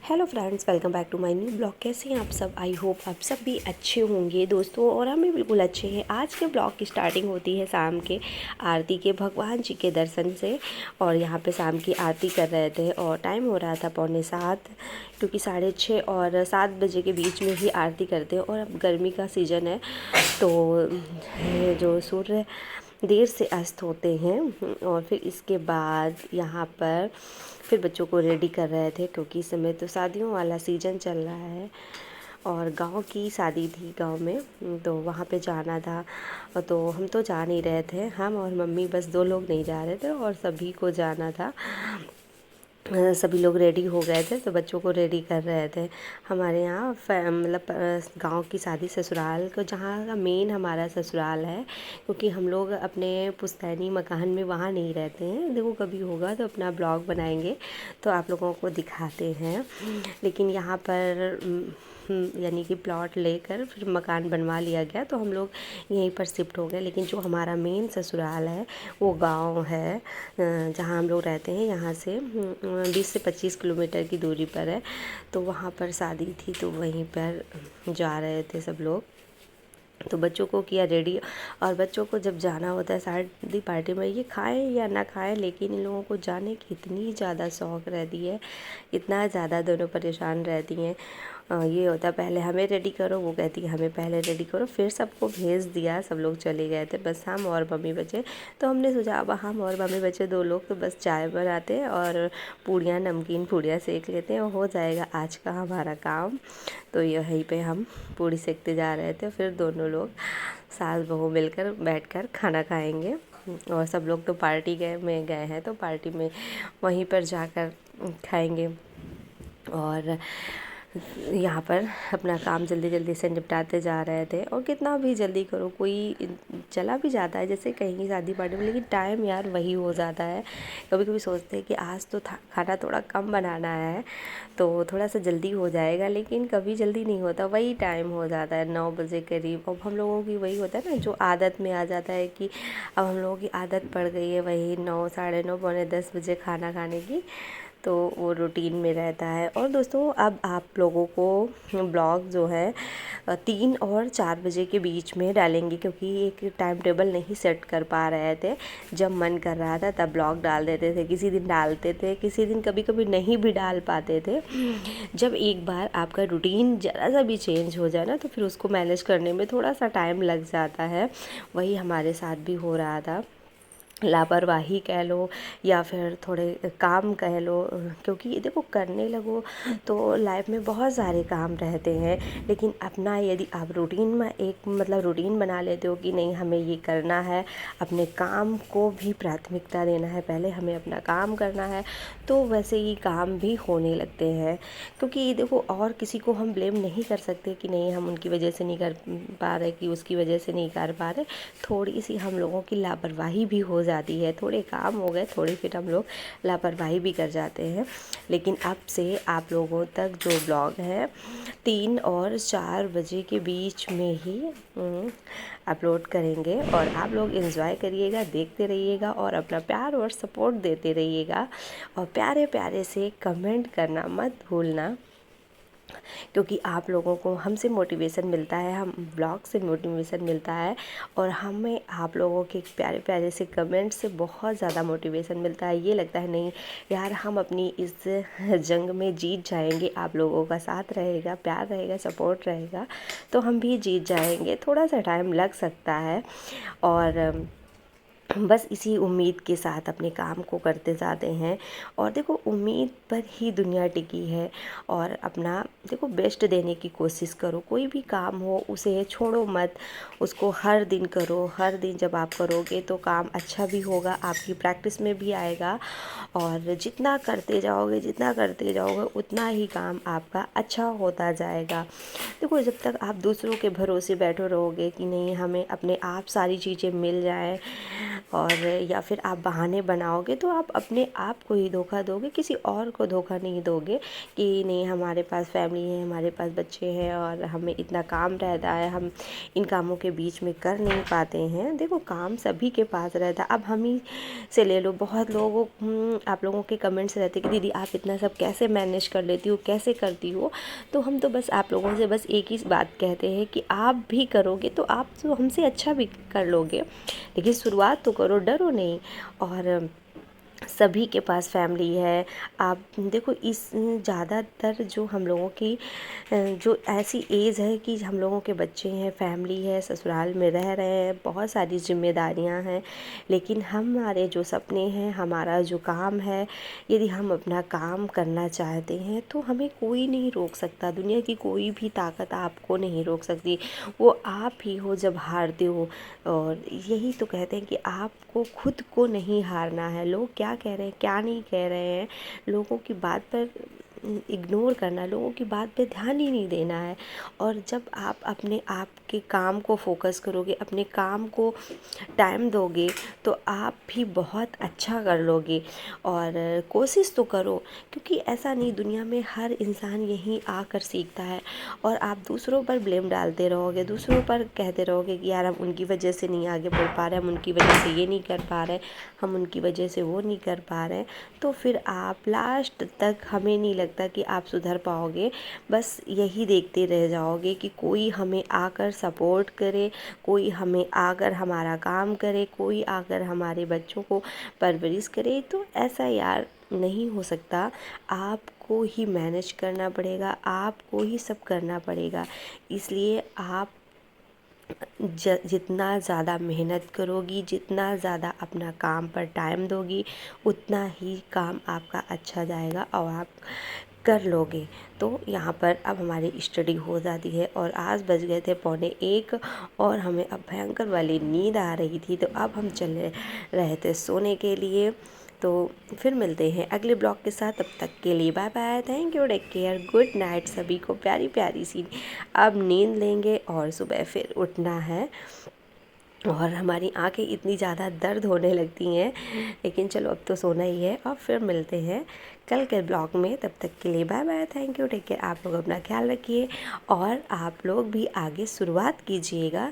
Hello friends, welcome back to my new blog. कैसे हैं आप सब? आई होप आप सब भी अच्छे होंगे दोस्तों, और हम भी बिल्कुल अच्छे हैं। आज के ब्लॉग की स्टार्टिंग होती है शाम के आरती के, भगवान जी के दर्शन से। और यहाँ पे शाम की आरती कर रहे थे और टाइम हो रहा था 6:45, क्योंकि 6:30 और 7 बजे के बीच में ही आरती करते हैं। और अब गर्मी का सीज़न है तो जो सूर्य देर से अस्त होते हैं। और फिर इसके बाद यहाँ पर फिर बच्चों को रेडी कर रहे थे, क्योंकि इस समय तो शादियों वाला सीज़न चल रहा है और गांव की शादी थी गांव में, तो वहाँ पे जाना था। तो हम तो जा नहीं रहे थे, हम और मम्मी, बस 2 लोग नहीं जा रहे थे और सभी को जाना था। सभी लोग रेडी हो गए थे तो बच्चों को रेडी कर रहे थे। हमारे यहाँ मतलब गांव की शादी ससुराल को, जहाँ का मेन हमारा ससुराल है, क्योंकि हम लोग अपने पुश्तैनी मकान में वहाँ नहीं रहते हैं। देखो कभी होगा तो अपना ब्लॉग बनाएंगे तो आप लोगों को दिखाते हैं। लेकिन यहाँ पर यानी कि प्लॉट लेकर फिर मकान बनवा लिया गया, तो हम लोग यहीं पर शिफ्ट हो गए। लेकिन जो हमारा मेन ससुराल है वो गांव है, जहां हम लोग रहते हैं। यहाँ से 20 से 25 किलोमीटर की दूरी पर है। तो वहाँ पर शादी थी तो वहीं पर जा रहे थे सब लोग। तो बच्चों को किया रेडी। और बच्चों को जब जाना होता है शादी पार्टी में, ये खाएं या ना खाएं, लेकिन इन लोगों को जाने की इतनी ज़्यादा शौक़ रहती है, इतना ज़्यादा दोनों परेशान रहती हैं। ये होता है पहले हमें रेडी करो, वो कहती है हमें पहले रेडी करो। फिर सबको भेज दिया, सब लोग चले गए थे, बस हम और मम्मी बचे। तो हमने सोचा अब हम और मम्मी बचे 2 लोग, तो बस चाय बनाते हैं और पूड़ियाँ, नमकीन पूड़ियाँ सेक लेते हैं और हो जाएगा आज का हमारा काम। तो यहीं पे हम पूड़ी सेकते जा रहे थे। फिर दोनों लोग सास बहू मिलकर बैठकर खाना खाएंगे। और सब लोग तो पार्टी में गए हैं, तो पार्टी में वहीं पर जाकर खाएंगे। और यहाँ पर अपना काम जल्दी जल्दी से निपटाते जा रहे थे। और कितना भी जल्दी करो, कोई चला भी जाता है जैसे कहीं शादी पार्टी में, लेकिन टाइम यार वही हो जाता है। कभी कभी सोचते हैं कि आज तो खाना थोड़ा कम बनाना है तो थोड़ा सा जल्दी हो जाएगा, लेकिन कभी जल्दी नहीं होता, वही टाइम हो जाता है 9 बजे करीब। अब हम लोगों की वही होता है ना, जो आदत में आ जाता है कि अब हम लोगों की आदत पड़ गई है वही 9, साढ़े 9, पौने 10 बजे खाना खाने की। तो वो रूटीन में रहता है। और दोस्तों अब आप लोगों को ब्लॉग जो है 3 और 4 बजे के बीच में डालेंगे, क्योंकि एक टाइम टेबल नहीं सेट कर पा रहे थे। जब मन कर रहा था तब ब्लॉग डाल देते थे, किसी दिन डालते थे, किसी दिन कभी कभी नहीं भी डाल पाते थे। जब एक बार आपका रूटीन ज़रा सा भी चेंज हो जाए ना, तो फिर उसको मैनेज करने में थोड़ा सा टाइम लग जाता है। वही हमारे साथ भी हो रहा था। लापरवाही कह लो या फिर थोड़े काम कह लो, क्योंकि देखो करने लगो तो लाइफ में बहुत सारे काम रहते हैं। लेकिन अपना यदि आप रूटीन में एक मतलब रूटीन बना लेते हो कि नहीं हमें ये करना है, अपने काम को भी प्राथमिकता देना है, पहले हमें अपना काम करना है, तो वैसे ही काम भी होने लगते हैं। क्योंकि देखो और किसी को हम ब्लेम नहीं कर सकते कि नहीं हम उनकी वजह से नहीं कर पा रहे, कि उसकी वजह से नहीं कर पा रहे। थोड़ी सी हम लोगों की लापरवाही भी हो जाती है, थोड़े काम हो गए थोड़े, फिर हम लोग लापरवाही भी कर जाते हैं। लेकिन अब से आप लोगों तक जो ब्लॉग है 3 और 4 बजे के बीच में ही अपलोड करेंगे। और आप लोग एंजॉय करिएगा, देखते रहिएगा और अपना प्यार और सपोर्ट देते रहिएगा। और प्यारे प्यारे से कमेंट करना मत भूलना, क्योंकि आप लोगों को हमसे मोटिवेशन मिलता है, हम ब्लॉग से मोटिवेशन मिलता है। और हमें आप लोगों के प्यारे प्यारे से कमेंट से बहुत ज़्यादा मोटिवेशन मिलता है। ये लगता है नहीं यार हम अपनी इस जंग में जीत जाएंगे, आप लोगों का साथ रहेगा, प्यार रहेगा, सपोर्ट रहेगा, तो हम भी जीत जाएंगे। थोड़ा सा टाइम लग सकता है और बस इसी उम्मीद के साथ अपने काम को करते जाते हैं। और देखो उम्मीद पर ही दुनिया टिकी है। और अपना देखो बेस्ट देने की कोशिश करो, कोई भी काम हो उसे छोड़ो मत, उसको हर दिन करो। हर दिन जब आप करोगे तो काम अच्छा भी होगा, आपकी प्रैक्टिस में भी आएगा। और जितना करते जाओगे उतना ही काम आपका अच्छा होता जाएगा। देखो जब तक आप दूसरों के भरोसे बैठे रहोगे कि नहीं हमें अपने आप सारी चीज़ें मिल जाए, और या फिर आप बहाने बनाओगे तो आप अपने आप को ही धोखा दोगे, किसी और को धोखा नहीं दोगे कि नहीं हमारे पास फैमिली है, हमारे पास बच्चे हैं और हमें इतना काम रहता है, हम इन कामों के बीच में कर नहीं पाते हैं। देखो काम सभी के पास रहता है। अब हम ही से ले लो, बहुत लोगों आप लोगों के कमेंट्स रहते कि दीदी आप इतना सब कैसे मैनेज कर लेती हो, कैसे करती हो। तो हम तो बस आप लोगों से बस एक ही बात कहते हैं कि आप भी करोगे तो आप तो हमसे अच्छा भी कर लोगे, लेकिन शुरुआत तो करो, डरो नहीं। और सभी के पास फैमिली है। आप देखो इस ज़्यादातर जो हम लोगों की जो ऐसी एज है कि हम लोगों के बच्चे हैं, फैमिली है, ससुराल में रह रहे हैं, बहुत सारी जिम्मेदारियां हैं, लेकिन हमारे जो सपने हैं, हमारा जो काम है, यदि हम अपना काम करना चाहते हैं तो हमें कोई नहीं रोक सकता। दुनिया की कोई भी ताकत आपको नहीं रोक सकती। वो आप ही हो जब हारते हो। और यही तो कहते हैं कि आपको खुद को नहीं हारना है। लोग क्या कह रहे हैं, क्या नहीं कह रहे हैं, लोगों की बात पर इग्नोर करना, लोगों की बात पे ध्यान ही नहीं देना है। और जब आप अपने आप के काम को फोकस करोगे, अपने काम को टाइम दोगे, तो आप भी बहुत अच्छा कर लोगे। और कोशिश तो करो, क्योंकि ऐसा नहीं, दुनिया में हर इंसान यहीं आकर सीखता है। और आप दूसरों पर ब्लेम डालते रहोगे, दूसरों पर कहते रहोगे कि यार हम उनकी वजह से नहीं आगे बढ़ पा रहे, हम उनकी वजह से ये नहीं कर पा रहे, हम उनकी वजह से वो नहीं कर पा रहे, तो फिर आप लास्ट तक, हमें नहीं लगता कि आप सुधर पाओगे। बस यही देखते रह जाओगे कि कोई हमें आकर सपोर्ट करे, कोई हमें आकर हमारा काम करे, कोई आकर हमारे बच्चों को परवरिश करे। तो ऐसा यार नहीं हो सकता। आपको ही मैनेज करना पड़ेगा, आपको ही सब करना पड़ेगा। इसलिए आप जितना ज़्यादा मेहनत करोगी, जितना ज़्यादा अपना काम पर टाइम दोगी, उतना ही काम आपका अच्छा जाएगा और आप कर लोगे। तो यहाँ पर अब हमारी स्टडी हो जाती है और आज बज गए थे 12:45 और हमें अब भयंकर वाली नींद आ रही थी। तो अब हम चले रहे थे सोने के लिए। तो फिर मिलते हैं अगले ब्लॉग के साथ, तब तक के लिए bye bye, thank you, take care, good night सभी को। प्यारी प्यारी सी अब नींद लेंगे और सुबह फिर उठना है। और हमारी आंखें इतनी ज़्यादा दर्द होने लगती हैं, लेकिन चलो अब तो सोना ही है। और फिर मिलते हैं कल के ब्लॉग में, तब तक के लिए bye bye, thank you, take care. आप लोग अपना ख्याल रखिए और आप लोग भी आगे शुरुआत कीजिएगा।